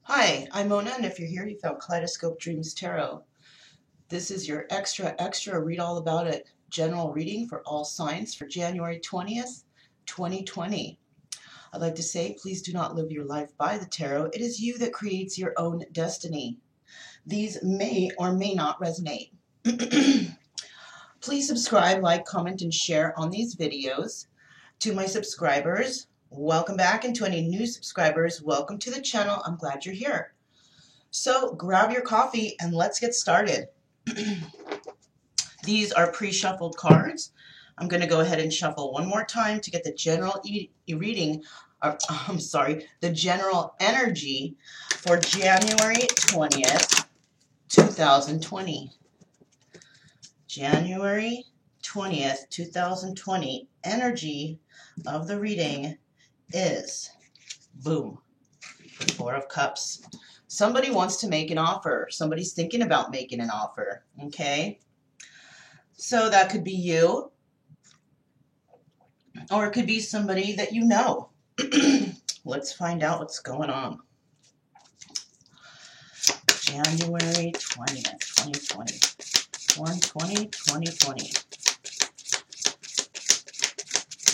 Hi, I'm Mona, and if you're here, you found Kaleidoscope Dreams Tarot. This is your extra read all about it general reading for all signs for January 20th, 2020. I'd like to say, please do not live your life by the tarot. It is you that creates your own destiny. These may or may not resonate. Please subscribe, like, comment, and share on these videos. To my subscribers, welcome back, and to any new subscribers, welcome to the channel. I'm glad you're here. So grab your coffee and let's get started. These are pre-shuffled cards. I'm going to go ahead and shuffle one more time to get the general reading, the general energy for January 20th, 2020. January 20th, 2020, energy of the reading is, boom, Four of Cups. Somebody wants to make an offer. Somebody's thinking about making an offer, okay? So that could be you, or it could be somebody that you know. Let's find out what's going on. January 20th, 2020. 120, 2020.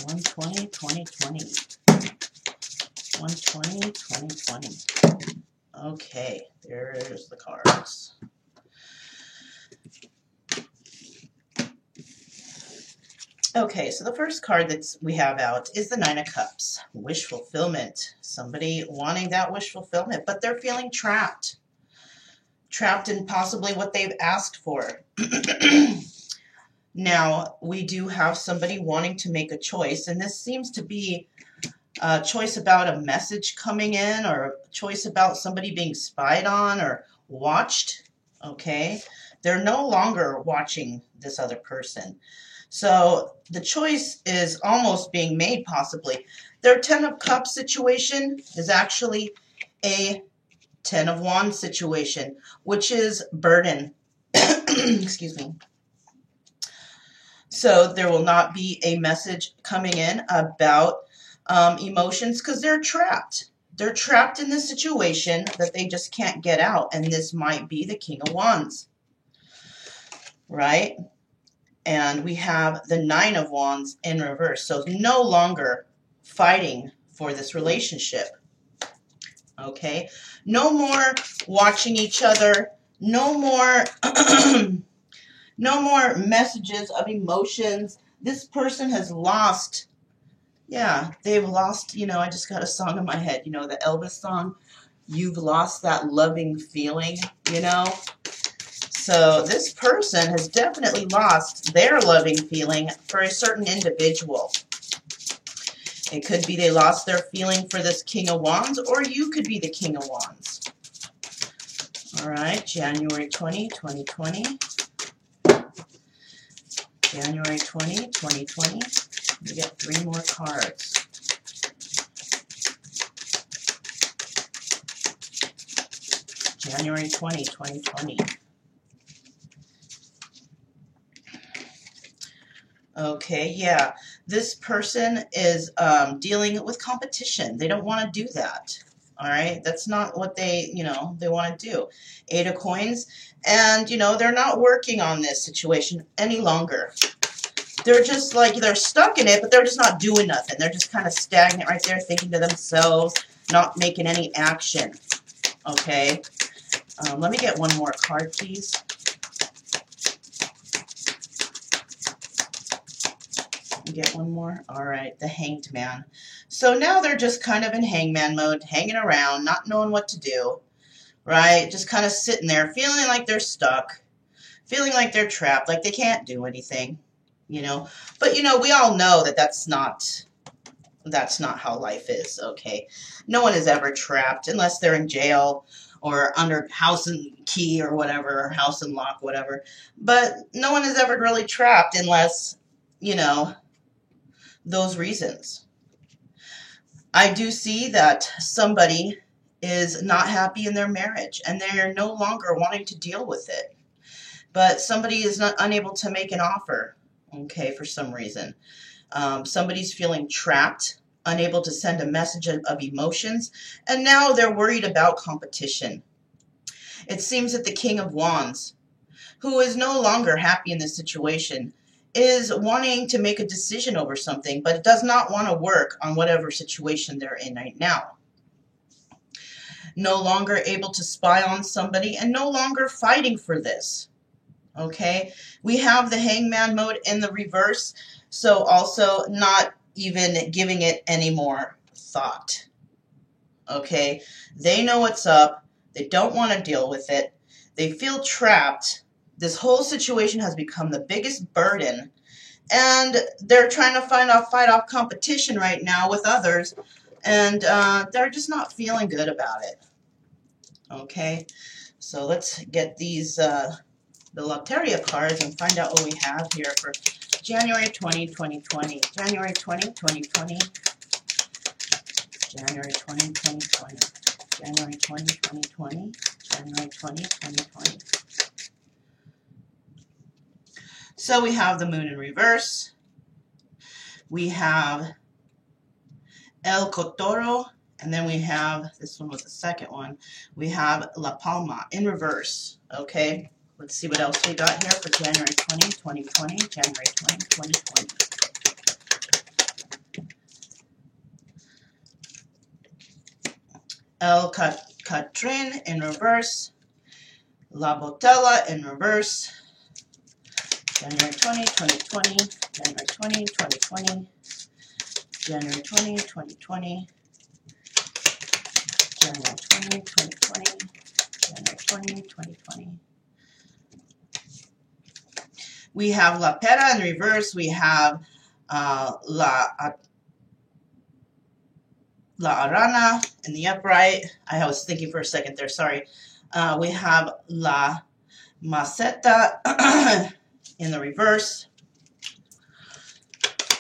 120, 2020. 120, 2020. Okay, there's the cards. Okay, so the first card that we have out is the Nine of Cups, wish fulfillment. Somebody wanting that wish fulfillment, but they're feeling trapped. Trapped in possibly what they've asked for. Now, we do have somebody wanting to make a choice, and this seems to be a choice about a message coming in, or a choice about somebody being spied on or watched, okay? They're no longer watching this other person. So the choice is almost being made, possibly. Their Ten of Cups situation is actually a Ten of Wands situation, which is burden. Excuse me. So there will not be a message coming in about emotions because they're trapped. They're trapped in this situation that they just can't get out, and this might be the King of Wands, right? And we have the Nine of Wands in reverse. So no longer fighting for this relationship. Okay? No more watching each other. No more no more messages of emotions. This person has lost. Yeah, they've lost, I just got a song in my head, the Elvis song. You've lost that loving feeling, So this person has definitely lost their loving feeling for a certain individual. It could be they lost their feeling for this King of Wands, or you could be the King of Wands. All right, January 20, 2020. January 20, 2020. We get three more cards. January 20, 2020. Okay, yeah. This person is dealing with competition. They don't want to do that. All right, that's not what they want to do. Eight of Coins, and they're not working on this situation any longer. They're just like, they're stuck in it, but they're just not doing nothing. They're just kind of stagnant right there, thinking to themselves, not making any action. Okay, let me get one more card, please. Get one more. All right, the Hanged Man. So now they're just kind of in hangman mode, hanging around, not knowing what to do, right? Just kind of sitting there, feeling like they're stuck, feeling like they're trapped, like they can't do anything, But, we all know that that's not how life is, okay? No one is ever trapped unless they're in jail or under house and key or whatever, house and lock, whatever. But no one is ever really trapped unless, those reasons. I do see that somebody is not happy in their marriage and they're no longer wanting to deal with it. But somebody is not unable to make an offer, okay, for some reason. Somebody's feeling trapped unable to send a message of emotions, and now they're worried about competition. It seems that the King of Wands, who is no longer happy in this situation, is wanting to make a decision over something, but does not want to work on whatever situation they're in right now. No longer able to spy on somebody and no longer fighting for this. Okay, we have the Hangman mode in the reverse, so also not even giving it any more thought. Okay, they know what's up. They don't want to deal with it. They feel trapped. This whole situation has become the biggest burden, and they're trying to fight off competition right now with others, and they're just not feeling good about it. Okay, so let's get these the Loteria cards and find out what we have here for January 20, 2020. January 20, 2020. January 20, 2020. January 20, 2020. January 20, 2020. So we have the moon in reverse. We have El Cotoro. And then we have, this one was the second one, we have La Palma in reverse. Okay, let's see what else we got here for January 20, 2020. January 20, 2020. El Catrin in reverse. La Botella in reverse. January 20, 2020. January 20, 2020. January 20, 2020. January 20, 2020. January 20, 2020. We have La Pera in reverse. We have La Arana in the upright. I was thinking for a second there, sorry. We have La Maceta in the reverse.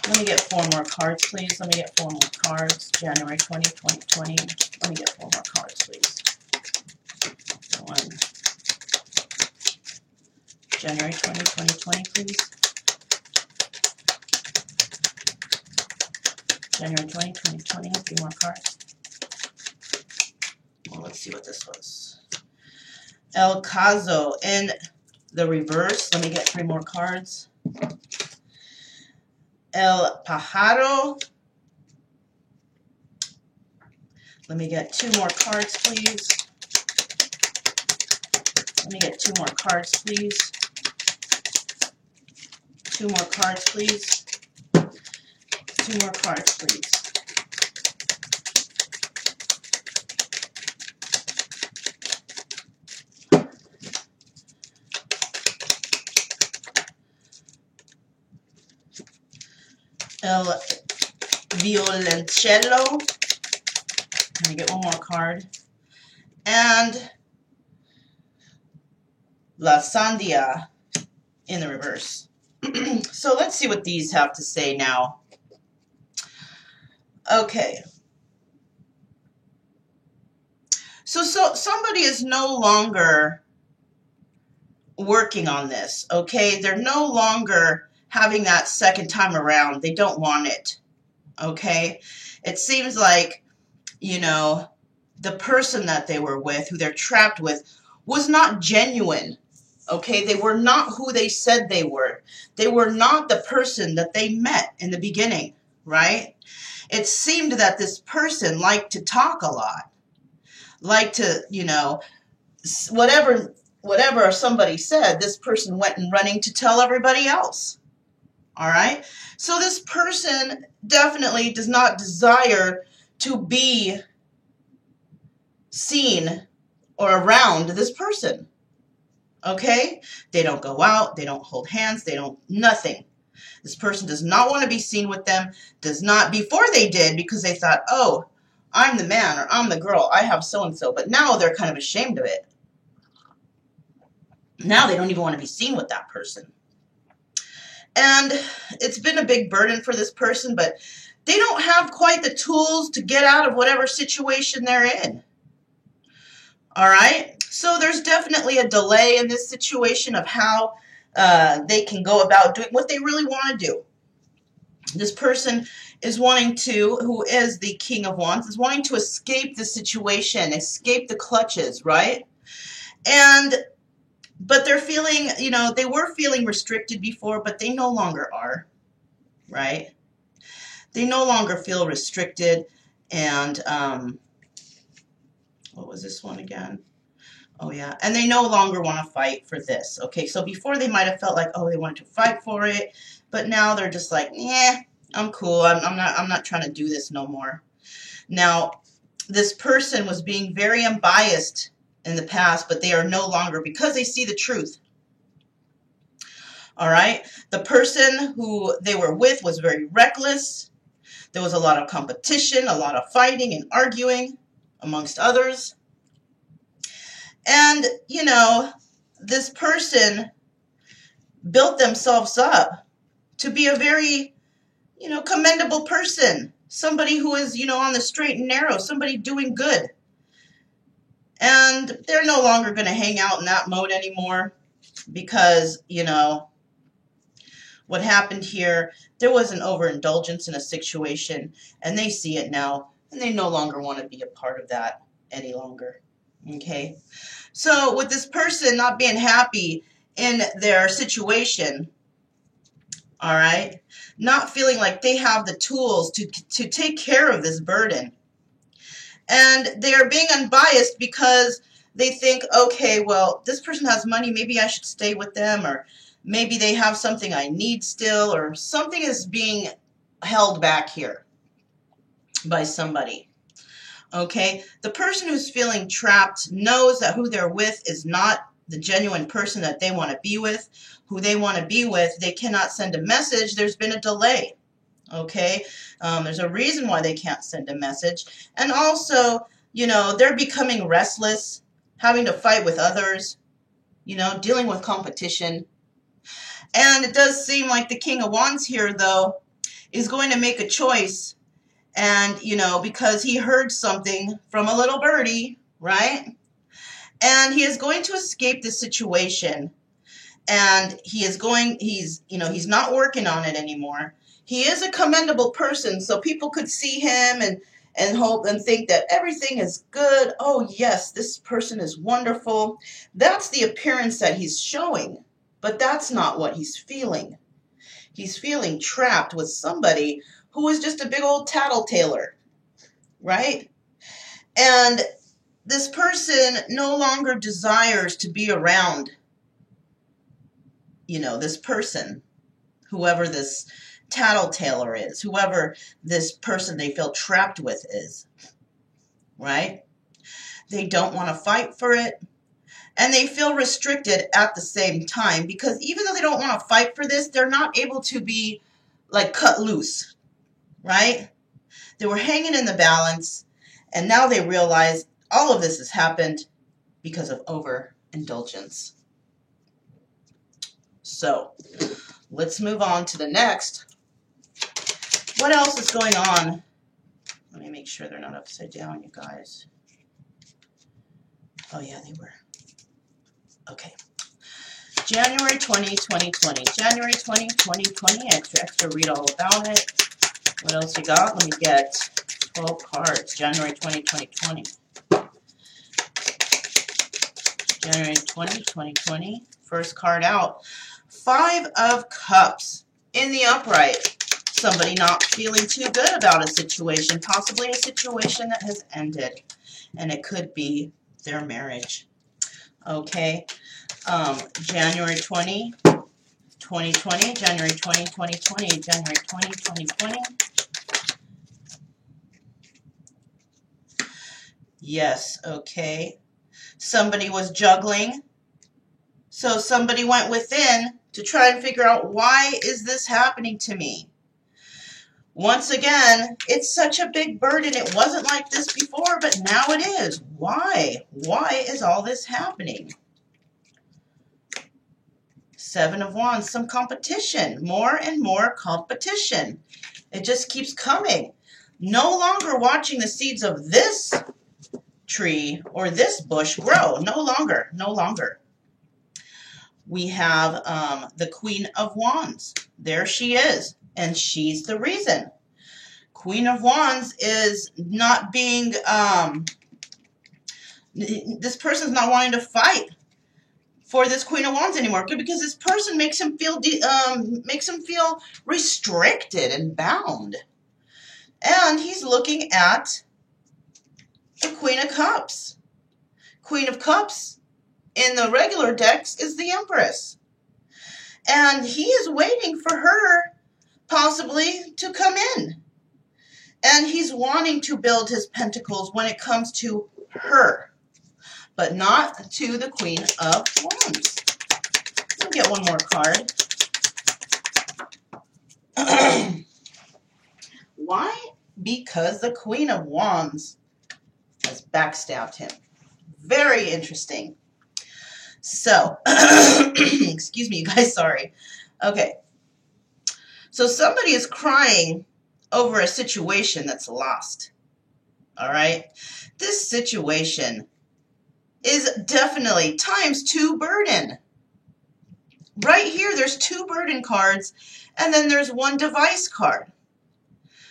Let me get 4 more cards, please. Let me get 4 more cards. January 20, 2020. Let me get 4 more cards, please. 1. January 20, 2020, please. January 20, 2020. 3 more cards. Well, let's see what this was. El Caso in the reverse. Let me get 3 more cards. El Pajaro. Let me get 2 more cards, please. Let me get 2 more cards, please. 2 more cards, please. 2 more cards, please. El Violoncello. Let me get 1 more card. And La Sandia in the reverse. So let's see what these have to say now. Okay. So somebody is no longer working on this, okay? They're no longer having that second time around. They don't want it, okay? It seems like, you know, the person that they were with, who they're trapped with, was not genuine, okay? They were not who they said they were. They were not the person that they met in the beginning, right? It seemed that this person liked to talk a lot, liked to, you know, whatever somebody said, this person went and running to tell everybody else. All right? So this person definitely does not desire to be seen or around this person. Okay? They don't go out, they don't hold hands, they don't, nothing. This person does not want to be seen with them, does not, before they did, because they thought, oh, I'm the man or I'm the girl, I have so-and-so, but now they're kind of ashamed of it. Now they don't even want to be seen with that person. And it's been a big burden for this person, but they don't have quite the tools to get out of whatever situation they're in. All right? So there's definitely a delay in this situation of how they can go about doing what they really want to do. This person is wanting to, who is the King of Wands, is wanting to escape the situation, escape the clutches, right? But they're feeling, you know, they were feeling restricted before, but they no longer are, right? They no longer feel restricted. And what was this one again? Oh, yeah. And they no longer want to fight for this. Okay, so before they might have felt like, oh, they wanted to fight for it. But now they're just like, yeah, I'm cool. I'm not trying to do this no more. Now, this person was being very unbiased in the past, but they are no longer, because they see the truth. All right? The person who they were with was very reckless. There was a lot of competition, a lot of fighting and arguing, amongst others. And, you know, this person built themselves up to be a very, you know, commendable person. Somebody who is, you know, on the straight and narrow, somebody doing good. And they're no longer going to hang out in that mode anymore because, you know, what happened here, there was an overindulgence in a situation, and they see it now, and they no longer want to be a part of that any longer. Okay? So with this person not being happy in their situation, all right, not feeling like they have the tools to take care of this burden, and they are being unbiased because they think, okay, well, this person has money, maybe I should stay with them, or maybe they have something I need still, or something is being held back here by somebody. Okay, the person who's feeling trapped knows that who they're with is not the genuine person that they want to be with. Who they want to be with, they cannot send a message. There's been a delay. Okay, there's a reason why they can't send a message. And also, you know, they're becoming restless, having to fight with others, you know, dealing with competition. And it does seem like the King of Wands here, though, is going to make a choice. And, you know, because he heard something from a little birdie, right? And he is going to escape the situation. And he's not working on it anymore. He is a commendable person, so people could see him and hope and think that everything is good. Oh, yes, this person is wonderful. That's the appearance that he's showing, but that's not what he's feeling. He's feeling trapped with somebody who is just a big old tattletaler, right? And this person no longer desires to be around, you know, this person, whoever this tattletailer is, whoever this person they feel trapped with is, right? They don't want to fight for it, and they feel restricted at the same time, because even though they don't want to fight for this, they're not able to be like cut loose, right? They were hanging in the balance, and now they realize all of this has happened because of overindulgence. So let's move on to the next. What else is going on? Let me make sure they're not upside down, you guys. Oh, yeah, they were. Okay. January 20, 2020. January 20, 2020. Extra, read all about it. What else you got? Let me get 12 cards. January 20, 2020. January 20, 2020. First card out. 5 of Cups in the upright. Somebody not feeling too good about a situation, possibly a situation that has ended, and it could be their marriage. Okay, January 20, 2020, January 20, 2020, January 20, 2020. Yes, okay. Somebody was juggling, so somebody went within to try and figure out, why is this happening to me? Once again, it's such a big burden. It wasn't like this before, but now it is. Why? Why is all this happening? 7 of Wands, some competition. More and more competition. It just keeps coming. No longer watching the seeds of this tree or this bush grow. No longer. No longer. We have the Queen of Wands. There she is. And she's the reason. Queen of Wands is not being, this person's not wanting to fight for this Queen of Wands anymore, because this person makes him feel restricted and bound. And he's looking at the Queen of Cups. Queen of Cups in the regular decks is the Empress. And he is waiting for her possibly to come in. And he's wanting to build his pentacles when it comes to her, but not to the Queen of Wands. I'll get one more card. Why? Because the Queen of Wands has backstabbed him. Very interesting. So, excuse me, you guys, sorry. Okay. So somebody is crying over a situation that's lost. All right? This situation is definitely ×2 burden. Right here, there's 2 burden cards, and then there's 1 device card.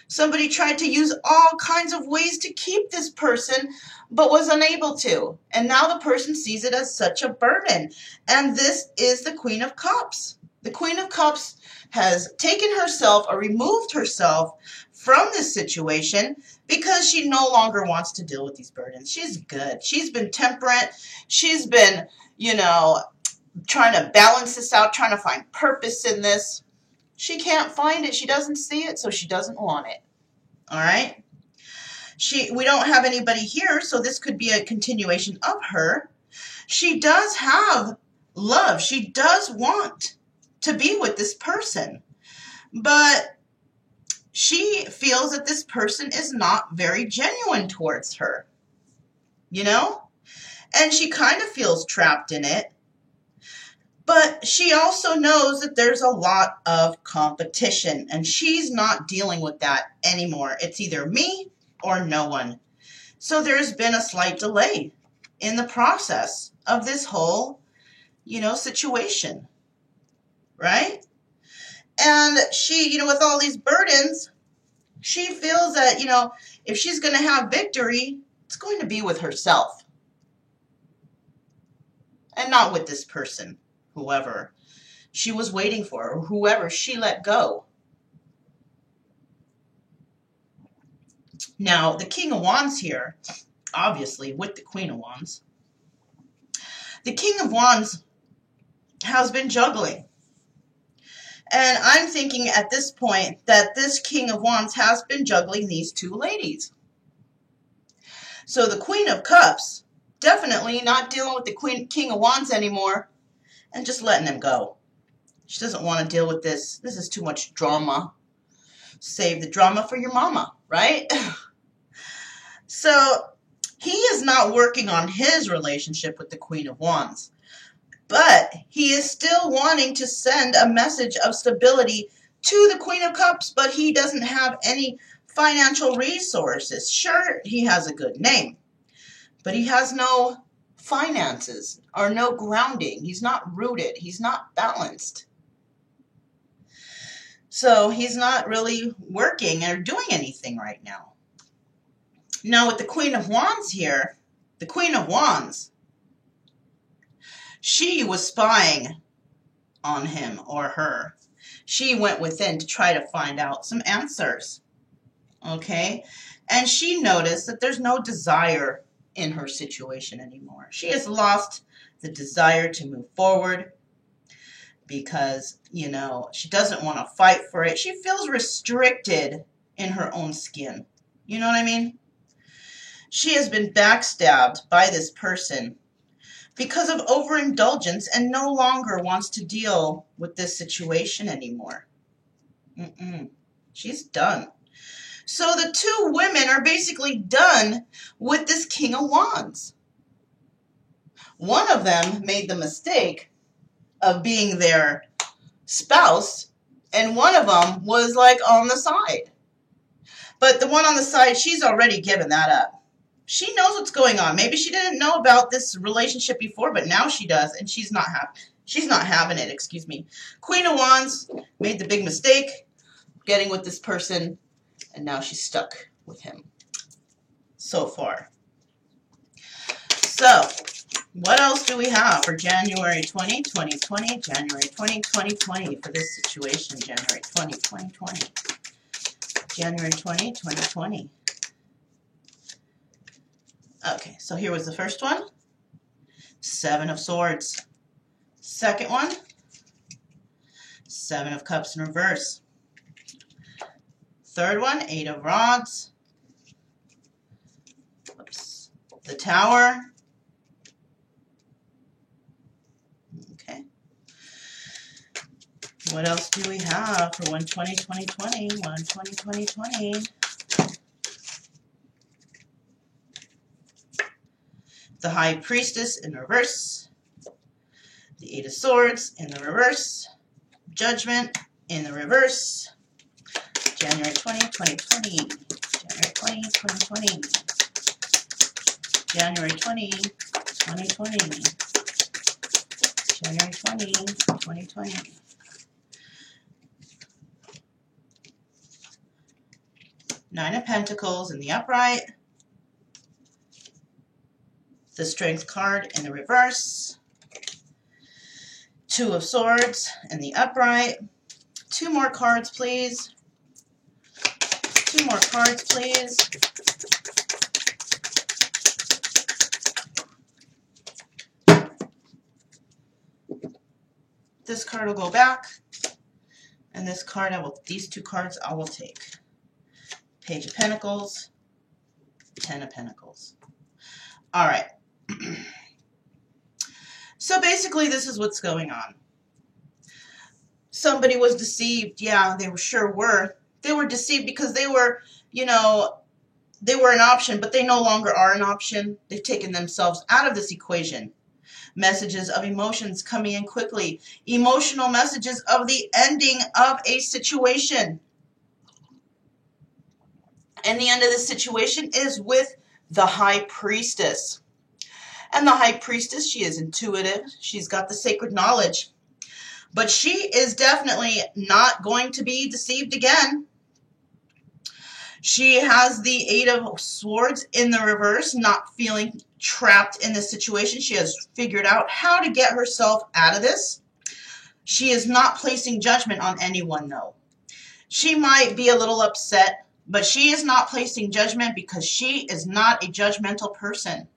Somebody tried to use all kinds of ways to keep this person, but was unable to. And now the person sees it as such a burden. And this is the Queen of Cups. The Queen of Cups has taken herself or removed herself from this situation because she no longer wants to deal with these burdens. She's good. She's been temperate. She's been, you know, trying to balance this out, trying to find purpose in this. She can't find it. She doesn't see it, so she doesn't want it. All right? We don't have anybody here, so this could be a continuation of her. She does have love. She does want to be with this person, but she feels that this person is not very genuine towards her, you know? And she kind of feels trapped in it. But she also knows that there's a lot of competition, and she's not dealing with that anymore. It's either me or no one. So there's been a slight delay in the process of this whole, you know, situation, right? And she, you know, with all these burdens, she feels that, you know, if she's going to have victory, it's going to be with herself and not with this person. Whoever she was waiting for, or whoever she let go. Now, the King of Wands here, obviously, with the Queen of Wands. The King of Wands has been juggling. And I'm thinking at this point that this King of Wands has been juggling these 2 ladies. So the Queen of Cups, definitely not dealing with the King of Wands anymore, and just letting him go. She doesn't want to deal with this. This is too much drama. Save the drama for your mama, right? So he is not working on his relationship with the Queen of Wands, but he is still wanting to send a message of stability to the Queen of Cups, but he doesn't have any financial resources. Sure, he has a good name, but he has no finances or no grounding. He's not rooted. He's not balanced. So he's not really working or doing anything right now. Now with the Queen of Wands here, the Queen of Wands, she was spying on him or her. She went within to try to find out some answers. Okay? And she noticed that there's no desire in her situation anymore. She has lost the desire to move forward because, you know, she doesn't want to fight for it. She feels restricted in her own skin. You know what I mean? She has been backstabbed by this person because of overindulgence and no longer wants to deal with this situation anymore. She's done. So the 2 women are basically done with this King of Wands. One of them made the mistake of being their spouse, and one of them was like on the side. But the one on the side, she's already given that up. She knows what's going on. Maybe she didn't know about this relationship before, but now she does, and she's not having it, excuse me. Queen of Wands made the big mistake getting with this person. And now she's stuck with him so far. So, what else do we have for January 20, 2020? January 20, 2020 for this situation. January 20, 2020. January 20, 2020. Okay, so here was the first one. 7 of Swords. Second one. 7 of Cups in reverse. Third one. 8 of Rods. Oops. The Tower. Okay. What else do we have for 120, 2020? 120, 2020. The High Priestess in reverse. The 8 of Swords in the reverse. Judgment in the reverse. January 20, 2020. January 20, 2020. January 20, 2020. January 20, 2020. Nine of Pentacles in the upright. The Strength card in the reverse. 2 of Swords in the upright. 2 more cards, please. 2 more cards, please. This card will go back, and this card these 2 cards I will take. Page of Pentacles, 10 of Pentacles. All right. So basically, this is what's going on. Somebody was deceived. Yeah, they sure were. They were deceived because they were, you know, they were an option, but they no longer are an option. They've taken themselves out of this equation. Messages of emotions coming in quickly. Emotional messages of the ending of a situation. And the end of this situation is with the High Priestess. And the High Priestess, she is intuitive. She's got the sacred knowledge. But she is definitely not going to be deceived again. She has the 8 of Swords in the reverse, not feeling trapped in this situation. She has figured out how to get herself out of this. She is not placing judgment on anyone, though. She might be a little upset, but she is not placing judgment because she is not a judgmental person.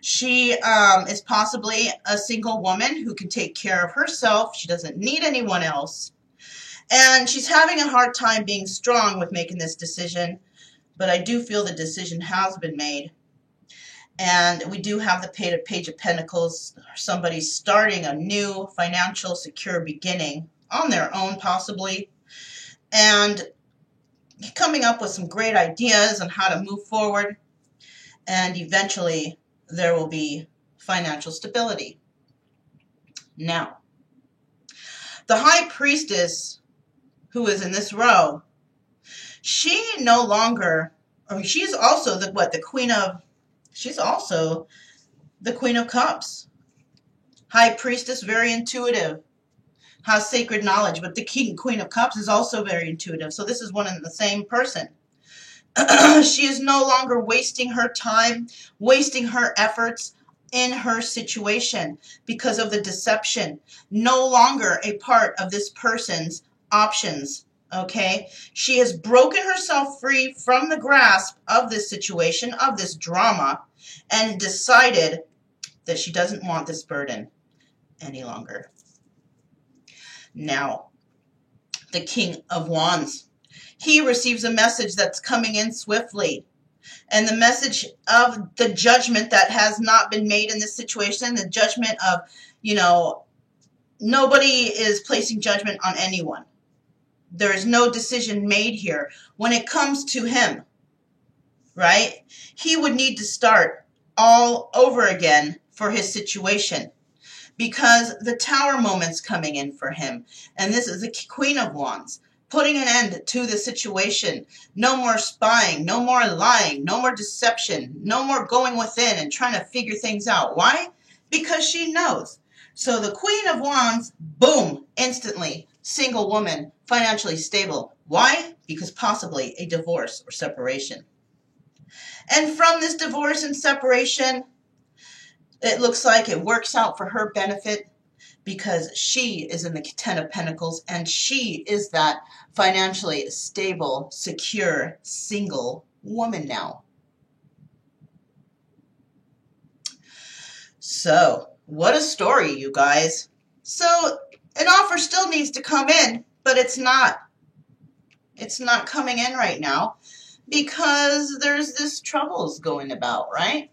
She is possibly a single woman who can take care of herself. She doesn't need anyone else. And she's having a hard time being strong with making this decision. But I do feel the decision has been made. And we do have the Page of Pentacles. Somebody's starting a new financial secure beginning on their own possibly. And coming up with some great ideas on how to move forward. And eventually there will be financial stability. Now, the High Priestess, who is in this row, she no longer, she's also the Queen of, she's also the Queen of Cups. High Priestess, very intuitive, has sacred knowledge, but the Queen of Cups is also very intuitive. So this is one and the same person. She is no longer wasting her time, wasting her efforts in her situation because of the deception. No longer a part of this person's options, okay? She has broken herself free from the grasp of this situation, of this drama, and decided that she doesn't want this burden any longer. Now, the King of Wands. He receives a message that's coming in swiftly. And the message of the judgment that has not been made in this situation, the judgment of, you know, nobody is placing judgment on anyone. There is no decision made here. When it comes to him, right, he would need to start all over again for his situation. Because the Tower moment's coming in for him. And this is the Queen of Wands. Putting an end to the situation. No more spying, no more lying, no more deception, no more going within and trying to figure things out. Why? Because she knows. So the Queen of Wands, boom, instantly, single woman, financially stable. Why? Because possibly a divorce or separation. And from this divorce and separation, it looks like it works out for her benefit because she is in the Ten of Pentacles and she is that financially stable, secure, single woman now. So, what a story, you guys. So, an offer still needs to come in, but it's not. It's not coming in right now because there's this troubles going about, right?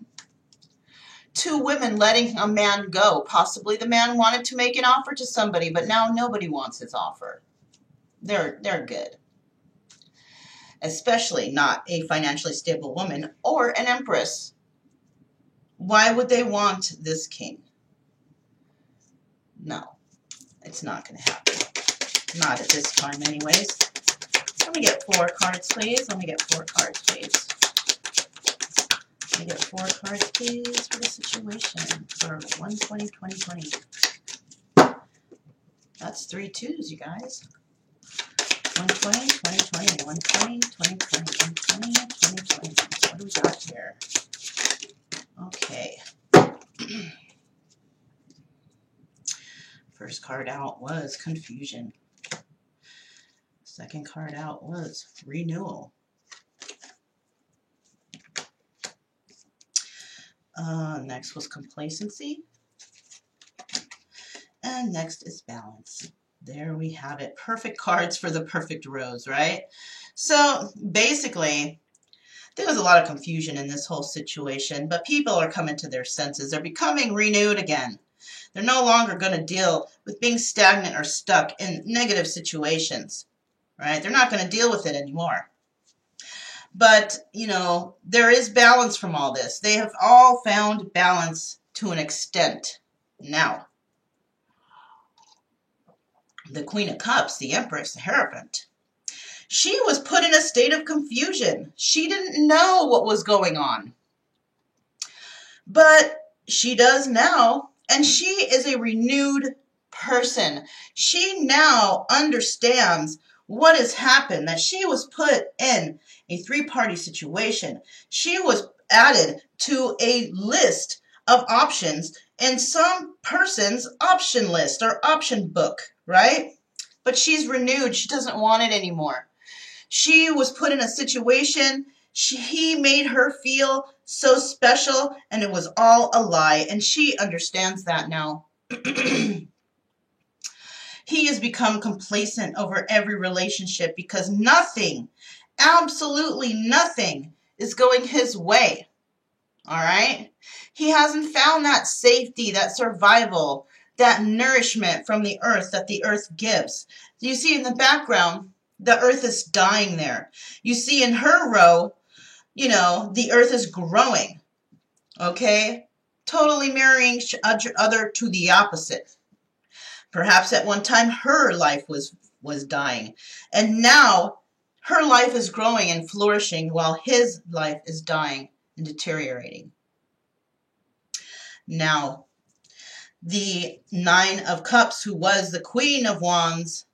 Two women letting a man go. Possibly the man wanted to make an offer to somebody, but now nobody wants his offer. They're good. Especially not a financially stable woman or an empress. Why would they want this king? No, it's not going to happen. Not at this time anyways. Let me get 4 cards, please. Let me get 4 cards, please. Let me get 4 cards, please, for the situation for 1/20/2020. That's 3 2s, you guys. 1/20, 2020, 1/20, 2020, 1/20, 2020. What do we got here? Okay. First card out was confusion. Second card out was renewal. Next was complacency. And next is balance. There we have it. Perfect cards for the perfect rose, right? So basically, there was a lot of confusion in this whole situation, but people are coming to their senses. They're becoming renewed again. They're no longer going to deal with being stagnant or stuck in negative situations, right? They're not going to deal with it anymore. But, you know, there is balance from all this. They have all found balance to an extent now. The Queen of Cups, the Empress, the Hierophant, she was put in a state of confusion. She didn't know what was going on. But she does now, and she is a renewed person. She now understands what has happened, that she was put in a 3-party situation. She was added to a list of options in some person's option list or option book, right? But she's renewed. She doesn't want it anymore. She was put in a situation. He made her feel so special, and it was all a lie, and she understands that now. He has become complacent over every relationship because nothing, absolutely nothing, is going his way. All right? He hasn't found that safety, that survival, that nourishment from the earth that the earth gives. You see in the background, the earth is dying there. You see in her row, you know, the earth is growing. Okay? Totally mirroring each other to the opposite. Perhaps at one time her life was dying. And now her life is growing and flourishing while his life is dying and deteriorating. Now, the 9 of Cups, who was the Queen of Wands,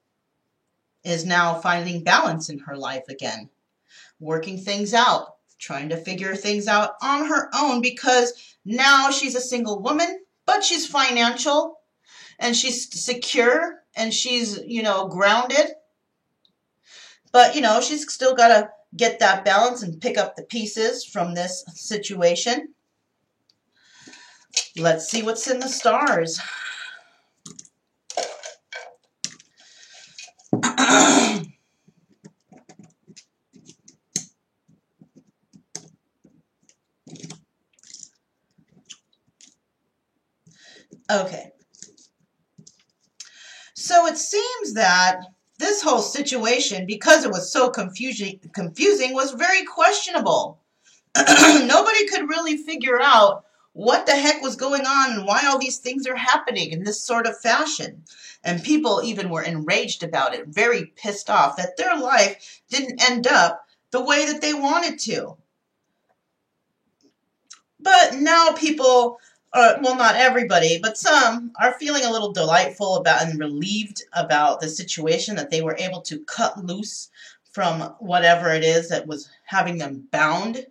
is now finding balance in her life again. Working things out. Trying to figure things out on her own because now she's a single woman, but she's financial. And she's secure, and she's, you know, grounded. But, you know, she's still got to get that balance and pick up the pieces from this situation. Let's see what's in the stars. Okay. So it seems that this whole situation, because it was so confusing, was very questionable. Nobody could really figure out what the heck was going on and why all these things are happening in this sort of fashion. And people even were enraged about it, very pissed off that their life didn't end up the way that they wanted to. But now people well, not everybody, but some are feeling a little delightful about and relieved about the situation that they were able to cut loose from whatever it is that was having them bound.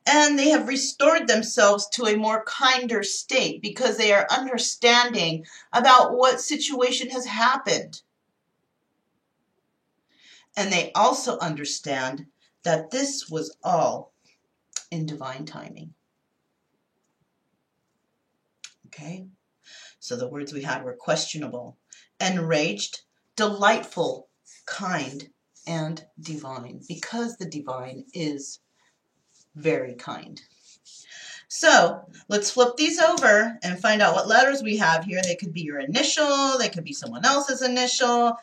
And they have restored themselves to a more kinder state because they are understanding about what situation has happened. And they also understand that this was all in divine timing. Okay? So the words we had were questionable, enraged, delightful, kind, and divine, because the divine is very kind. So let's flip these over and find out what letters we have here. They could be your initial, they could be someone else's initial.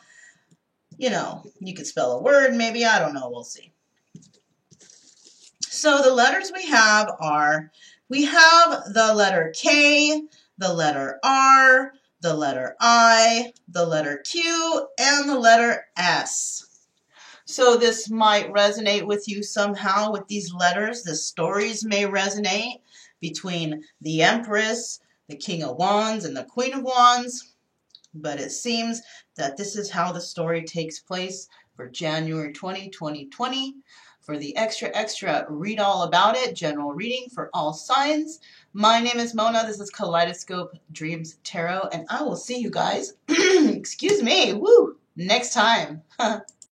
You know, you could spell a word, maybe, I don't know, we'll see. So the letters we have are, we have the letter K, the letter R, the letter I, the letter Q, and the letter S. So this might resonate with you somehow with these letters. The stories may resonate between the Empress, the King of Wands, and the Queen of Wands. But it seems that this is how the story takes place for January 20, 2020. For the extra read all about it, general reading for all signs. My name is Mona. This is Kaleidoscope Dreams Tarot, and I will see you guys, excuse me, next time.